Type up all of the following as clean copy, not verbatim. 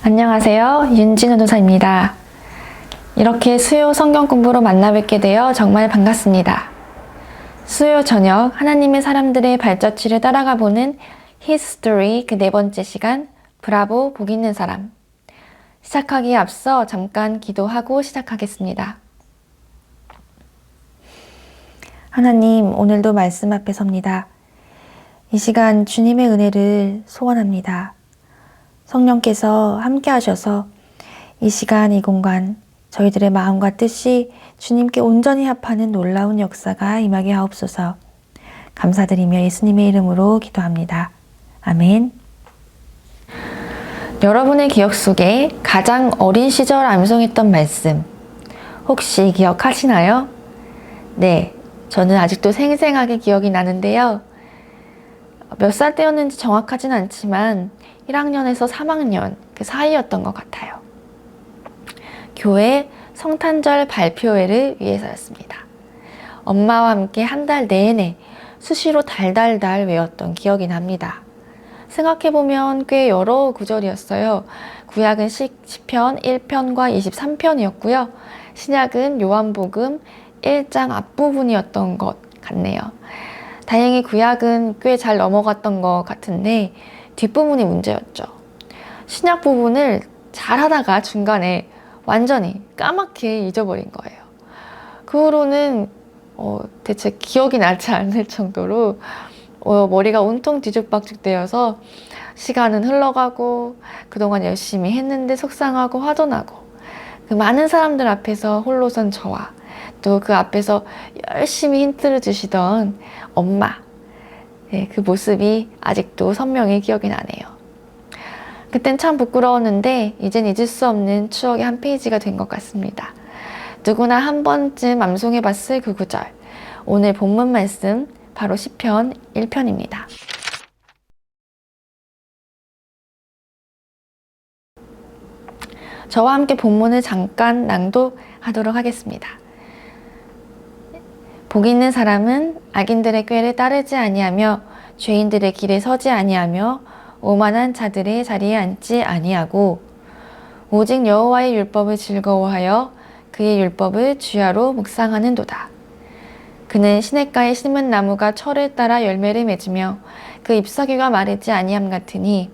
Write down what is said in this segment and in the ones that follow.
안녕하세요. 윤진우 도사입니다. 이렇게 수요 성경 공부로 만나 뵙게 되어 정말 반갑습니다. 수요 저녁 하나님의 사람들의 발자취를 따라가 보는 히스토리 그 4번째 시간 브라보 복 있는 사람. 시작하기에 앞서 잠깐 기도하고 시작하겠습니다. 하나님, 오늘도 말씀 앞에 섭니다. 이 시간 주님의 은혜를 소원합니다. 성령께서 함께 하셔서 이 시간 이 공간 저희들의 마음과 뜻이 주님께 온전히 합하는 놀라운 역사가 임하게 하옵소서. 감사드리며 예수님의 이름으로 기도합니다. 아멘. 여러분의 기억 속에 가장 어린 시절 암송했던 말씀 혹시 기억하시나요? 네, 저는 아직도 생생하게 기억이 나는데요. 몇 살 때였는지 정확하진 않지만 1학년에서 3학년 그 사이였던 것 같아요. 교회 성탄절 발표회를 위해서였습니다. 엄마와 함께 한 달 내내 수시로 달달달 외웠던 기억이 납니다. 생각해보면 꽤 여러 구절이었어요. 구약은 시편 1편과 23편이었고요. 신약은 요한복음 1장 앞부분이었던 것 같네요. 다행히 구약은 꽤 잘 넘어갔던 것 같은데 뒷부분이 문제였죠. 신약 부분을 잘 하다가 중간에 완전히 까맣게 잊어버린 거예요. 그 후로는 대체 기억이 나지 않을 정도로 머리가 온통 뒤죽박죽 되어서 시간은 흘러가고 그동안 열심히 했는데 속상하고 화도 나고 그 많은 사람들 앞에서 홀로 선 저와 또 그 앞에서 열심히 힌트를 주시던 엄마, 네, 그 모습이 아직도 선명히 기억이 나네요. 그땐 참 부끄러웠는데 이젠 잊을 수 없는 추억의 한 페이지가 된 것 같습니다. 누구나 한 번쯤 암송해봤을 그 구절. 오늘 본문 말씀 바로 시편 1편입니다. 저와 함께 본문을 잠깐 낭독하도록 하겠습니다. 복 있는 사람은 악인들의 꾀를 따르지 아니하며 죄인들의 길에 서지 아니하며 오만한 자들의 자리에 앉지 아니하고 오직 여호와의 율법을 즐거워하여 그의 율법을 주야로 묵상하는도다. 그는 시냇가에 심은 나무가 철을 따라 열매를 맺으며 그 잎사귀가 마르지 아니함 같으니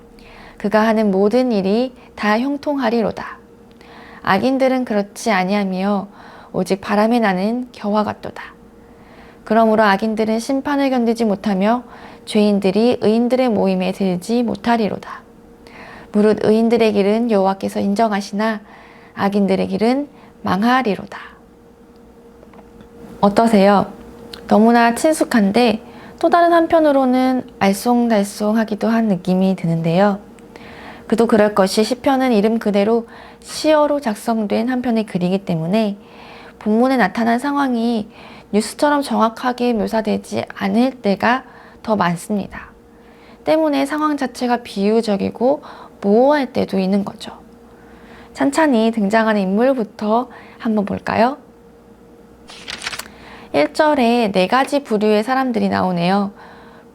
그가 하는 모든 일이 다 형통하리로다. 악인들은 그렇지 아니하며 오직 바람에 나는 겨와 같도다. 그러므로 악인들은 심판을 견디지 못하며 죄인들이 의인들의 모임에 들지 못하리로다. 무릇 의인들의 길은 여호와께서 인정하시나 악인들의 길은 망하리로다. 어떠세요? 너무나 친숙한데 또 다른 한편으로는 알쏭달쏭하기도 한 느낌이 드는데요. 그도 그럴 것이 시편은 이름 그대로 시어로 작성된 한 편의 글이기 때문에 본문에 나타난 상황이 뉴스처럼 정확하게 묘사되지 않을 때가 더 많습니다. 때문에 상황 자체가 비유적이고 모호할 때도 있는 거죠. 찬찬히 등장하는 인물부터 한번 볼까요? 1절에 4가지 부류의 사람들이 나오네요.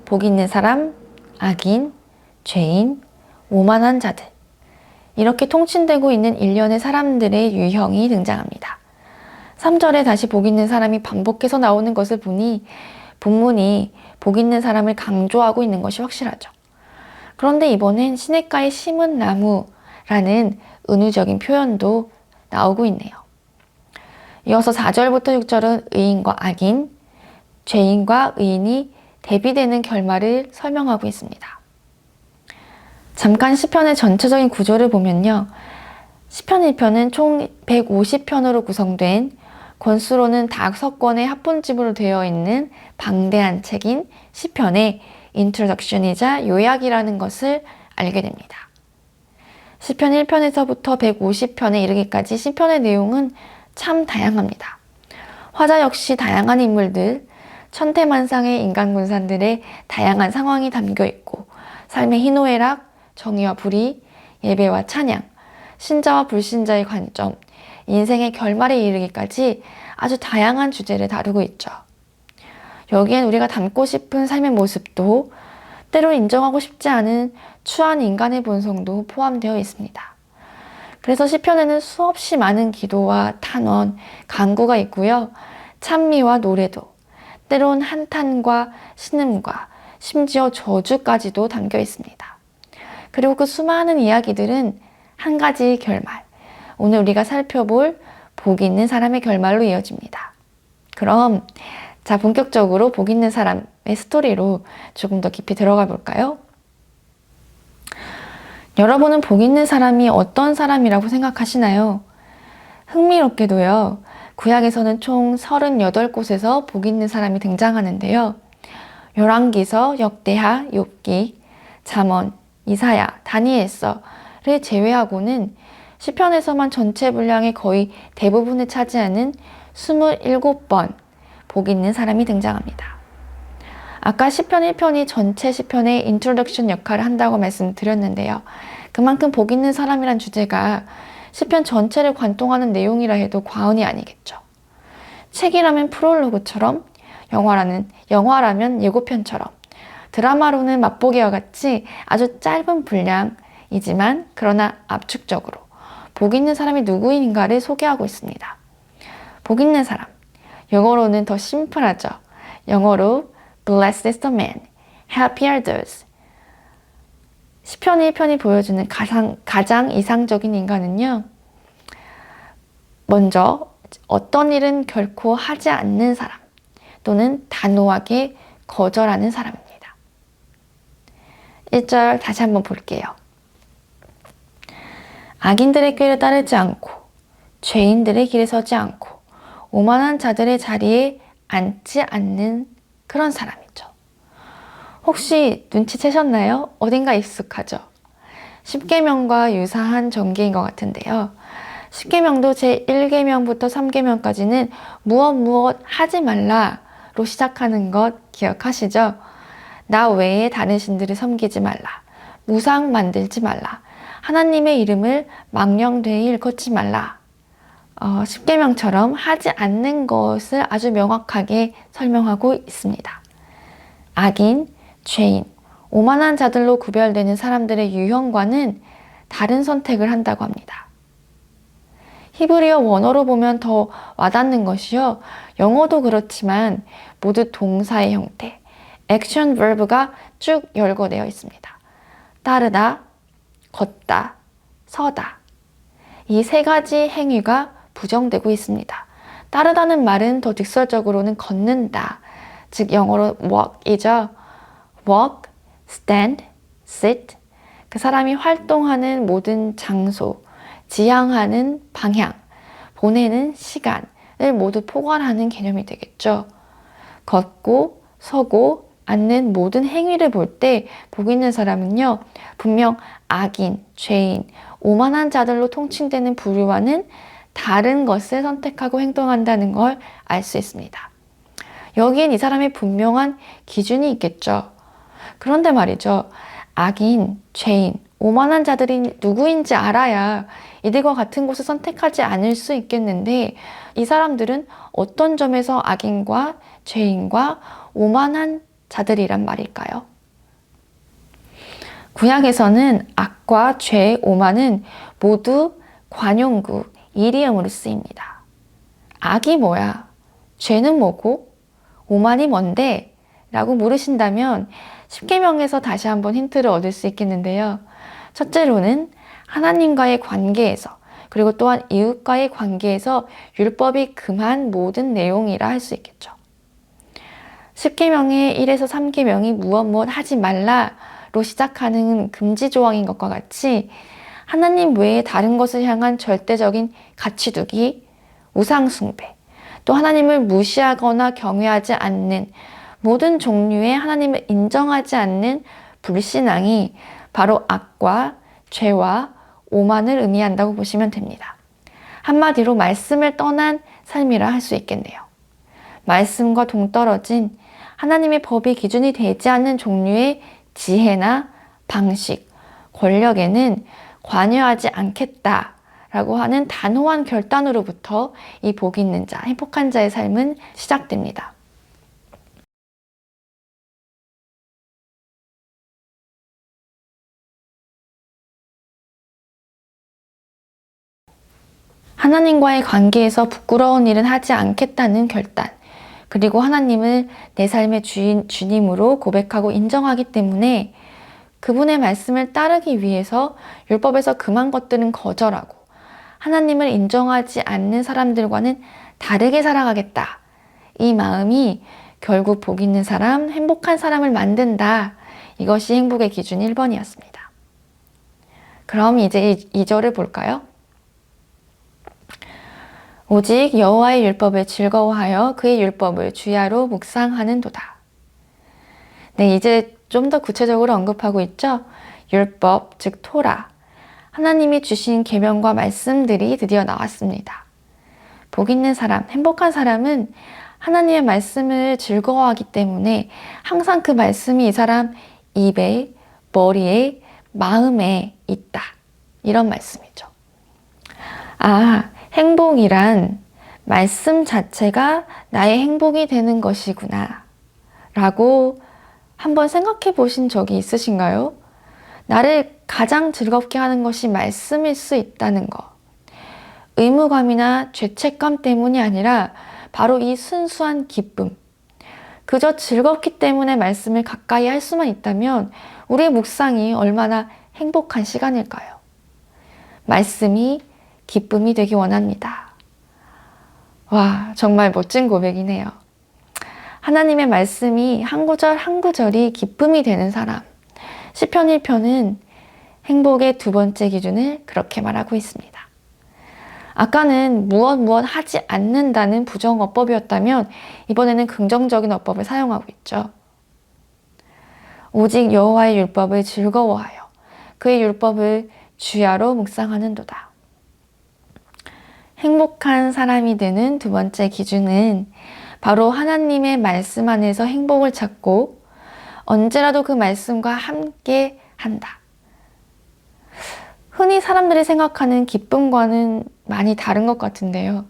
복 있는 사람, 악인, 죄인, 오만한 자들. 이렇게 통칭되고 있는 일련의 사람들의 유형이 등장합니다. 3절에 다시 복 있는 사람이 반복해서 나오는 것을 보니 본문이 복 있는 사람을 강조하고 있는 것이 확실하죠. 그런데 이번엔 시냇가에 심은 나무라는 은유적인 표현도 나오고 있네요. 이어서 4절부터 6절은 의인과 악인, 죄인과 의인이 대비되는 결말을 설명하고 있습니다. 잠깐 시편의 전체적인 구조를 보면요. 시편 1편은 총 150편으로 구성된 권수로는 5권의 합본집으로 되어 있는 방대한 책인 시편의 인트로덕션이자 요약이라는 것을 알게 됩니다. 시편 1편에서부터 150편에 이르기까지 시편의 내용은 참 다양합니다. 화자 역시 다양한 인물들, 천태만상의 인간군산들의 다양한 상황이 담겨 있고 삶의 희노애락, 정의와 불의, 예배와 찬양, 신자와 불신자의 관점, 인생의 결말에 이르기까지 아주 다양한 주제를 다루고 있죠. 여기엔 우리가 담고 싶은 삶의 모습도 때로 인정하고 싶지 않은 추한 인간의 본성도 포함되어 있습니다. 그래서 시편에는 수없이 많은 기도와 탄원, 간구가 있고요. 찬미와 노래도, 때론 한탄과 신음과 심지어 저주까지도 담겨 있습니다. 그리고 그 수많은 이야기들은 한 가지 결말, 오늘 우리가 살펴볼 복 있는 사람의 결말로 이어집니다. 그럼 자, 본격적으로 복 있는 사람의 스토리로 조금 더 깊이 들어가 볼까요? 여러분은 복 있는 사람이 어떤 사람이라고 생각하시나요? 흥미롭게도요, 구약에서는 총 38곳에서 복 있는 사람이 등장하는데요. 열왕기서, 역대하, 욥기, 잠언, 이사야, 다니엘서를 제외하고는 시편에서만 전체 분량의 거의 대부분을 차지하는 27번 복 있는 사람이 등장합니다. 아까 시편 1편이 전체 시편의 인트로덕션 역할을 한다고 말씀드렸는데요. 그만큼 복 있는 사람이란 주제가 시편 전체를 관통하는 내용이라 해도 과언이 아니겠죠. 책이라면 프롤로그처럼, 영화라면 예고편처럼, 드라마로는 맛보기와 같이 아주 짧은 분량이지만 그러나 압축적으로 복 있는 사람이 누구인가를 소개하고 있습니다. 복 있는 사람, 영어로는 더 심플하죠. 영어로 Blessed is the man, happy are those. 시편 1편이 보여주는 가장 이상적인 인간은요, 먼저 어떤 일은 결코 하지 않는 사람 또는 단호하게 거절하는 사람입니다. 1절 다시 한번 볼게요. 악인들의 꾀를 따르지 않고 죄인들의 길에 서지 않고 오만한 자들의 자리에 앉지 않는 그런 사람이죠. 혹시 눈치채셨나요? 어딘가 익숙하죠? 십계명과 유사한 전개인 것 같은데요. 십계명도 제1계명부터 3계명까지는 무엇 하지 말라로 시작하는 것 기억하시죠? 나 외에 다른 신들을 섬기지 말라. 우상 만들지 말라. 하나님의 이름을 망령되이 일컫지 말라. 십계명처럼 하지 않는 것을 아주 명확하게 설명하고 있습니다. 악인, 죄인, 오만한 자들로 구별되는 사람들의 유형과는 다른 선택을 한다고 합니다. 히브리어 원어로 보면 더 와닿는 것이요. 영어도 그렇지만 모두 동사의 형태, 액션 버브가 쭉 열거되어 있습니다. 따르다, 걷다, 서다. 이 세 가지 행위가 부정되고 있습니다. 따르다는 말은 더 직설적으로는 걷는다. 즉 영어로 walk이죠. walk, stand, sit. 그 사람이 활동하는 모든 장소, 지향하는 방향, 보내는 시간을 모두 포괄하는 개념이 되겠죠. 걷고, 서고, 앉는 모든 행위를 볼 때 복 있는 사람은요, 분명 악인, 죄인, 오만한 자들로 통칭되는 부류와는 다른 것을 선택하고 행동한다는 걸 알 수 있습니다. 여기엔 이 사람의 분명한 기준이 있겠죠. 그런데 말이죠. 악인, 죄인, 오만한 자들이 누구인지 알아야 이들과 같은 곳을 선택하지 않을 수 있겠는데 이 사람들은 어떤 점에서 악인과 죄인과 오만한 자들이란 말일까요? 구약에서는 악과 죄, 오만은 모두 관용구, 이리음으로 쓰입니다. 악이 뭐야? 죄는 뭐고? 오만이 뭔데? 라고 물으신다면 십계명에서 다시 한번 힌트를 얻을 수 있겠는데요. 첫째로는 하나님과의 관계에서, 그리고 또한 이웃과의 관계에서 율법이 금한 모든 내용이라 할 수 있겠죠. 십계명의 1에서 3계명이 무엇 하지 말라로 시작하는 금지 조항인 것과 같이 하나님 외에 다른 것을 향한 절대적인 가치두기, 우상숭배, 또 하나님을 무시하거나 경외하지 않는 모든 종류의 하나님을 인정하지 않는 불신앙이 바로 악과 죄와 오만을 의미한다고 보시면 됩니다. 한마디로 말씀을 떠난 삶이라 할 수 있겠네요. 말씀과 동떨어진 하나님의 법이 기준이 되지 않는 종류의 지혜나 방식, 권력에는 관여하지 않겠다라고 하는 단호한 결단으로부터 이 복 있는 자, 행복한 자의 삶은 시작됩니다. 하나님과의 관계에서 부끄러운 일은 하지 않겠다는 결단, 그리고 하나님을 내 삶의 주님으로 고백하고 인정하기 때문에 그분의 말씀을 따르기 위해서 율법에서 금한 것들은 거절하고 하나님을 인정하지 않는 사람들과는 다르게 살아가겠다. 이 마음이 결국 복 있는 사람, 행복한 사람을 만든다. 이것이 행복의 기준 1번이었습니다. 그럼 이제 2절을 볼까요? 오직 여호와의 율법을 즐거워하여 그의 율법을 주야로 묵상하는도다. 네, 이제 좀 더 구체적으로 언급하고 있죠? 율법, 즉 토라. 하나님이 주신 계명과 말씀들이 드디어 나왔습니다. 복 있는 사람, 행복한 사람은 하나님의 말씀을 즐거워하기 때문에 항상 그 말씀이 이 사람 입에, 머리에, 마음에 있다. 이런 말씀이죠. 아, 행복이란 말씀 자체가 나의 행복이 되는 것이구나 라고 한번 생각해 보신 적이 있으신가요? 나를 가장 즐겁게 하는 것이 말씀일 수 있다는 것. 의무감이나 죄책감 때문이 아니라 바로 이 순수한 기쁨. 그저 즐겁기 때문에 말씀을 가까이 할 수만 있다면 우리의 묵상이 얼마나 행복한 시간일까요? 말씀이 기쁨이 되기 원합니다. 와, 정말 멋진 고백이네요. 하나님의 말씀이 한 구절 한 구절이 기쁨이 되는 사람. 시편 1편은 행복의 두 번째 기준을 그렇게 말하고 있습니다. 아까는 무엇 하지 않는다는 부정어법이었다면 이번에는 긍정적인 어법을 사용하고 있죠. 오직 여호와의 율법을 즐거워하여 그의 율법을 주야로 묵상하는도다. 행복한 사람이 되는 두 번째 기준은 바로 하나님의 말씀 안에서 행복을 찾고 언제라도 그 말씀과 함께 한다. 흔히 사람들이 생각하는 기쁨과는 많이 다른 것 같은데요.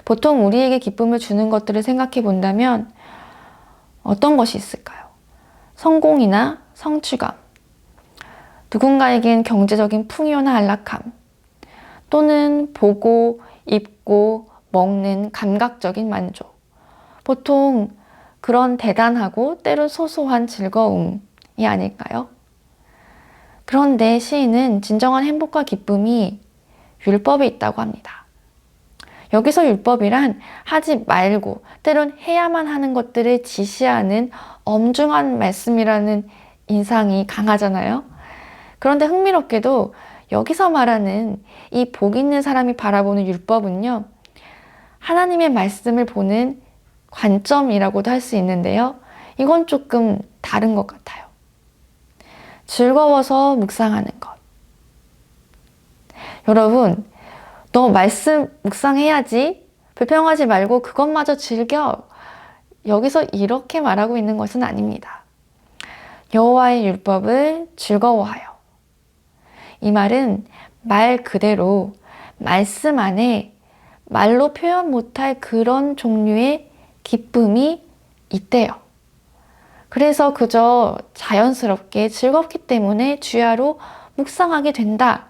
보통 우리에게 기쁨을 주는 것들을 생각해 본다면 어떤 것이 있을까요? 성공이나 성취감, 누군가에겐 경제적인 풍요나 안락함, 또는 보고, 입고, 먹는 감각적인 만족. 보통 그런 대단하고 때론 소소한 즐거움이 아닐까요? 그런데 시인은 진정한 행복과 기쁨이 율법에 있다고 합니다. 여기서 율법이란 하지 말고 때론 해야만 하는 것들을 지시하는 엄중한 말씀이라는 인상이 강하잖아요. 그런데 흥미롭게도 여기서 말하는 이 복 있는 사람이 바라보는 율법은요, 하나님의 말씀을 보는 관점이라고도 할 수 있는데요. 이건 조금 다른 것 같아요. 즐거워서 묵상하는 것. 여러분, 너 말씀 묵상해야지. 불평하지 말고 그것마저 즐겨. 여기서 이렇게 말하고 있는 것은 아닙니다. 여호와의 율법을 즐거워하여. 이 말은 말 그대로 말씀 안에 말로 표현 못할 그런 종류의 기쁨이 있대요. 그래서 그저 자연스럽게 즐겁기 때문에 주야로 묵상하게 된다.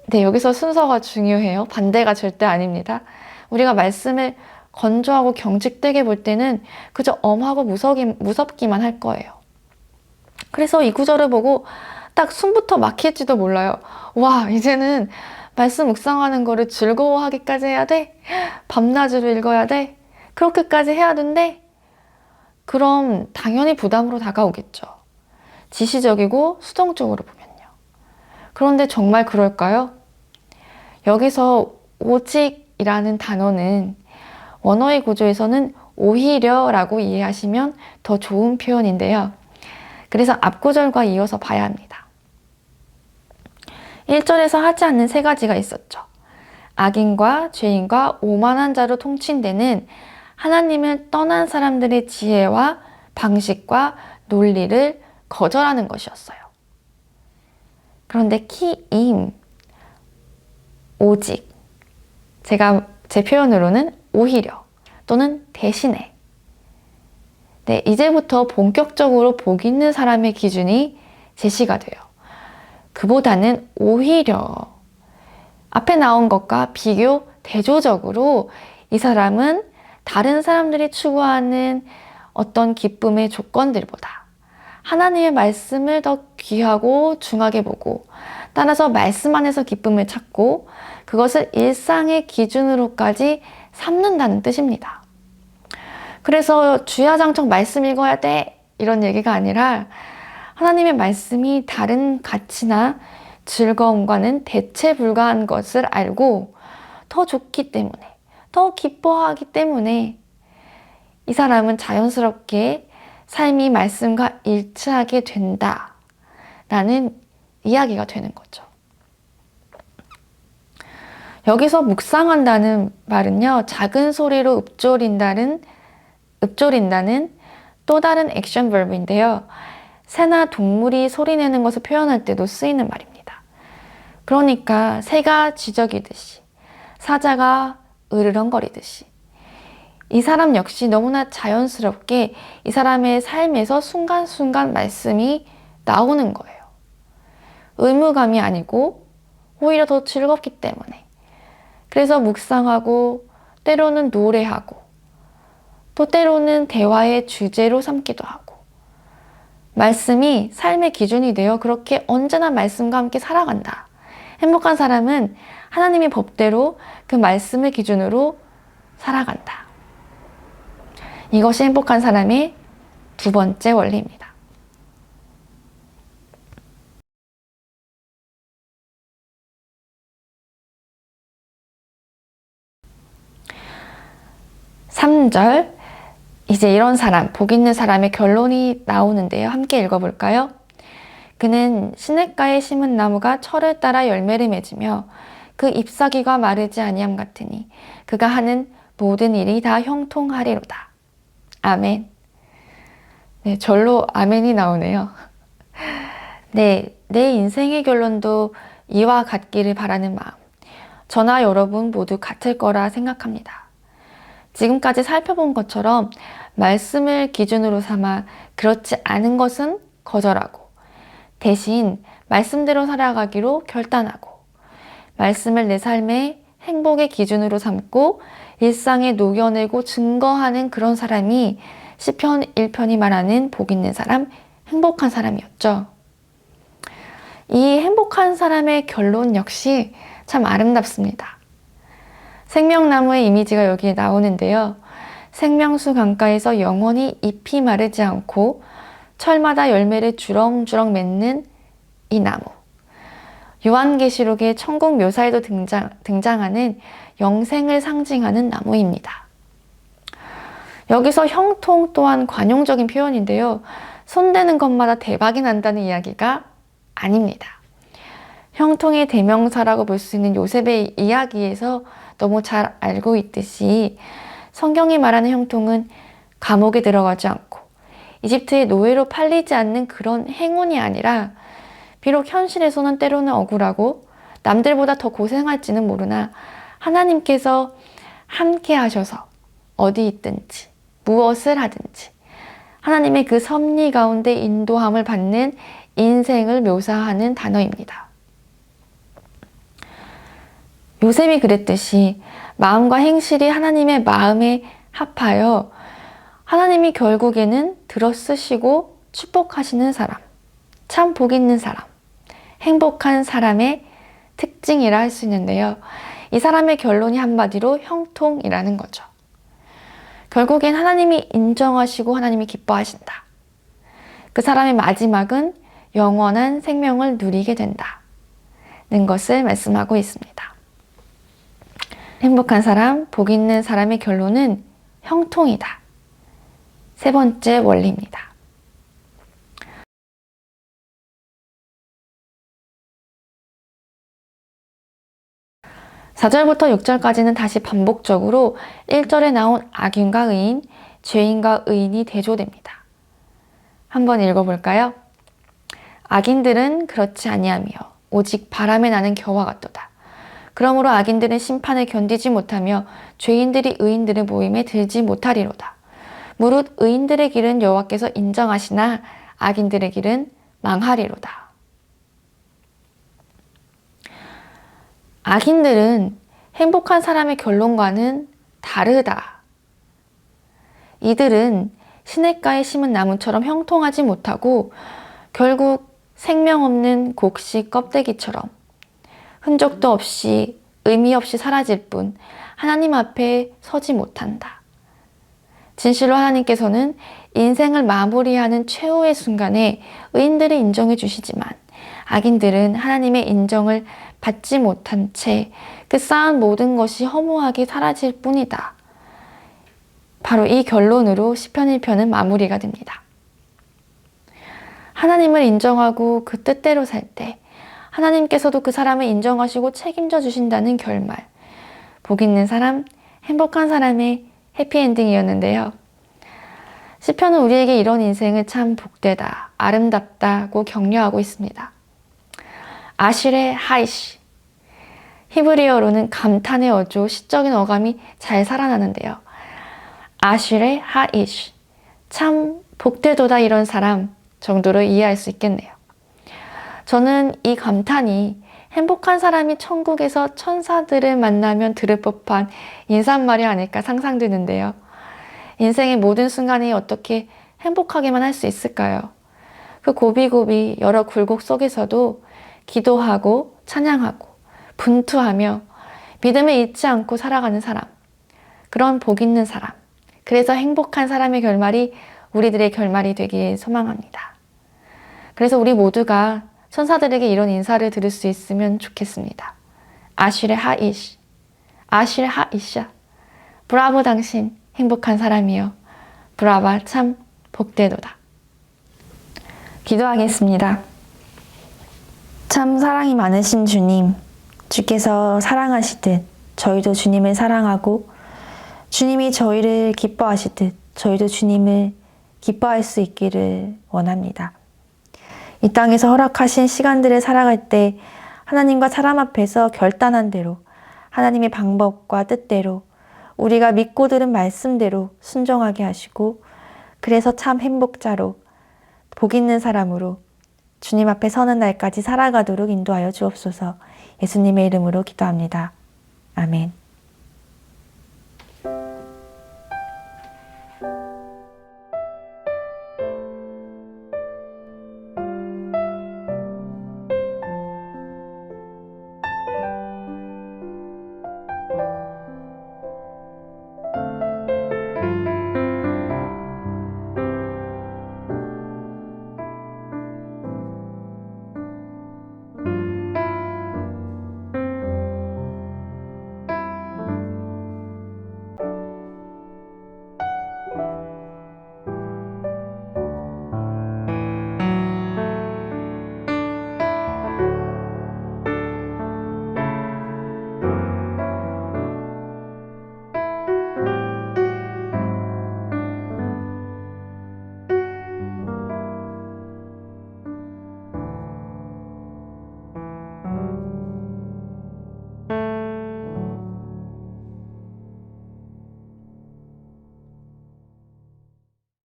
네, 여기서 순서가 중요해요. 반대가 절대 아닙니다. 우리가 말씀을 건조하고 경직되게 볼 때는 그저 엄하고 무섭기만 할 거예요. 그래서 이 구절을 보고 딱 숨부터 막힐지도 몰라요. 와, 이제는 말씀 묵상하는 거를 즐거워하기까지 해야 돼? 밤낮으로 읽어야 돼? 그렇게까지 해야 된대? 그럼 당연히 부담으로 다가오겠죠. 지시적이고 수동적으로 보면요. 그런데 정말 그럴까요? 여기서 오직이라는 단어는 원어의 구조에서는 오히려라고 이해하시면 더 좋은 표현인데요. 그래서 앞구절과 이어서 봐야 합니다. 1절에서 하지 않는 세 가지가 있었죠. 악인과 죄인과 오만한 자로 통칭되는 하나님을 떠난 사람들의 지혜와 방식과 논리를 거절하는 것이었어요. 그런데 키임, 오직, 제 표현으로는 오히려 또는 대신에. 네, 이제부터 본격적으로 복 있는 사람의 기준이 제시가 돼요. 그보다는 오히려 앞에 나온 것과 비교 대조적으로 이 사람은 다른 사람들이 추구하는 어떤 기쁨의 조건들보다 하나님의 말씀을 더 귀하고 중하게 보고, 따라서 말씀 안에서 기쁨을 찾고 그것을 일상의 기준으로까지 삼는다는 뜻입니다. 그래서 주야장청 말씀 읽어야 돼 이런 얘기가 아니라, 하나님의 말씀이 다른 가치나 즐거움과는 대체 불가한 것을 알고 더 좋기 때문에, 더 기뻐하기 때문에 이 사람은 자연스럽게 삶이 말씀과 일치하게 된다라는 이야기가 되는 거죠. 여기서 묵상한다는 말은요, 작은 소리로 읊조린다는 또 다른 액션 버브인데요. 새나 동물이 소리내는 것을 표현할 때도 쓰이는 말입니다. 그러니까 새가 쥐저기듯이, 사자가 으르렁거리듯이 이 사람 역시 너무나 자연스럽게 이 사람의 삶에서 순간순간 말씀이 나오는 거예요. 의무감이 아니고 오히려 더 즐겁기 때문에. 그래서 묵상하고 때로는 노래하고 또 때로는 대화의 주제로 삼기도 하고, 말씀이 삶의 기준이 되어 그렇게 언제나 말씀과 함께 살아간다. 행복한 사람은 하나님의 법대로 그 말씀을 기준으로 살아간다. 이것이 행복한 사람의 두 번째 원리입니다. (3절) 이제 이런 사람, 복 있는 사람의 결론이 나오는데요. 함께 읽어볼까요? 그는 시냇가에 심은 나무가 철을 따라 열매를 맺으며 그 잎사귀가 마르지 아니함 같으니 그가 하는 모든 일이 다 형통하리로다. 아멘. 네, 절로 아멘이 나오네요. 네, 내 인생의 결론도 이와 같기를 바라는 마음, 저나 여러분 모두 같을 거라 생각합니다. 지금까지 살펴본 것처럼 말씀을 기준으로 삼아 그렇지 않은 것은 거절하고 대신 말씀대로 살아가기로 결단하고, 말씀을 내 삶의 행복의 기준으로 삼고 일상에 녹여내고 증거하는 그런 사람이 시편 1편이 말하는 복 있는 사람, 행복한 사람이었죠. 이 행복한 사람의 결론 역시 참 아름답습니다. 생명나무의 이미지가 여기에 나오는데요. 생명수 강가에서 영원히 잎이 마르지 않고 철마다 열매를 주렁주렁 맺는 이 나무. 요한계시록의 천국 묘사에도 등장하는 영생을 상징하는 나무입니다. 여기서 형통 또한 관용적인 표현인데요. 손대는 것마다 대박이 난다는 이야기가 아닙니다. 형통의 대명사라고 볼 수 있는 요셉의 이야기에서 너무 잘 알고 있듯이 성경이 말하는 형통은 감옥에 들어가지 않고 이집트의 노예로 팔리지 않는 그런 행운이 아니라, 비록 현실에서는 때로는 억울하고 남들보다 더 고생할지는 모르나 하나님께서 함께 하셔서 어디 있든지 무엇을 하든지 하나님의 그 섭리 가운데 인도함을 받는 인생을 묘사하는 단어입니다. 요셉이 그랬듯이 마음과 행실이 하나님의 마음에 합하여 하나님이 결국에는 들어쓰시고 축복하시는 사람, 참 복 있는 사람, 행복한 사람의 특징이라 할 수 있는데요. 이 사람의 결론이 한마디로 형통이라는 거죠. 결국엔 하나님이 인정하시고 하나님이 기뻐하신다. 그 사람의 마지막은 영원한 생명을 누리게 된다는 것을 말씀하고 있습니다. 행복한 사람, 복 있는 사람의 결론은 형통이다. 세 번째 원리입니다. 4절부터 6절까지는 다시 반복적으로 1절에 나온 악인과 의인, 죄인과 의인이 대조됩니다. 한번 읽어볼까요? 악인들은 그렇지 아니하며 오직 바람에 나는 겨와 같도다. 그러므로 악인들은 심판을 견디지 못하며 죄인들이 의인들의 모임에 들지 못하리로다. 무릇 의인들의 길은 여호와께서 인정하시나 악인들의 길은 망하리로다. 악인들은 행복한 사람의 결론과는 다르다. 이들은 시냇가에 심은 나무처럼 형통하지 못하고 결국 생명 없는 곡식 껍데기처럼 흔적도 없이 의미 없이 사라질 뿐 하나님 앞에 서지 못한다. 진실로 하나님께서는 인생을 마무리하는 최후의 순간에 의인들을 인정해 주시지만 악인들은 하나님의 인정을 받지 못한 채 그 쌓은 모든 것이 허무하게 사라질 뿐이다. 바로 이 결론으로 시편 1편은 마무리가 됩니다. 하나님을 인정하고 그 뜻대로 살 때 하나님께서도 그 사람을 인정하시고 책임져 주신다는 결말. 복 있는 사람, 행복한 사람의 해피엔딩이었는데요. 시편은 우리에게 이런 인생을 참 복되다, 아름답다고 격려하고 있습니다. 아실의 하이시. 히브리어로는 감탄의 어조, 시적인 어감이 잘 살아나는데요. 아실의 하이시. 참 복되도다 이런 사람 정도로 이해할 수 있겠네요. 저는 이 감탄이 행복한 사람이 천국에서 천사들을 만나면 들을 법한 인사말이 아닐까 상상되는데요. 인생의 모든 순간이 어떻게 행복하게만 할 수 있을까요? 그 고비고비 여러 굴곡 속에서도 기도하고 찬양하고 분투하며 믿음을 잊지 않고 살아가는 사람. 그런 복 있는 사람. 그래서 행복한 사람의 결말이 우리들의 결말이 되길 소망합니다. 그래서 우리 모두가 천사들에게 이런 인사를 들을 수 있으면 좋겠습니다. 아실의 하이시, 아실의 하이샤. 브라보 당신 행복한 사람이여. 브라바 참 복되도다. 기도하겠습니다. 참 사랑이 많으신 주님, 주께서 사랑하시듯 저희도 주님을 사랑하고 주님이 저희를 기뻐하시듯 저희도 주님을 기뻐할 수 있기를 원합니다. 이 땅에서 허락하신 시간들을 살아갈 때 하나님과 사람 앞에서 결단한 대로 하나님의 방법과 뜻대로 우리가 믿고 들은 말씀대로 순종하게 하시고 그래서 참 행복자로 복 있는 사람으로 주님 앞에 서는 날까지 살아가도록 인도하여 주옵소서. 예수님의 이름으로 기도합니다. 아멘.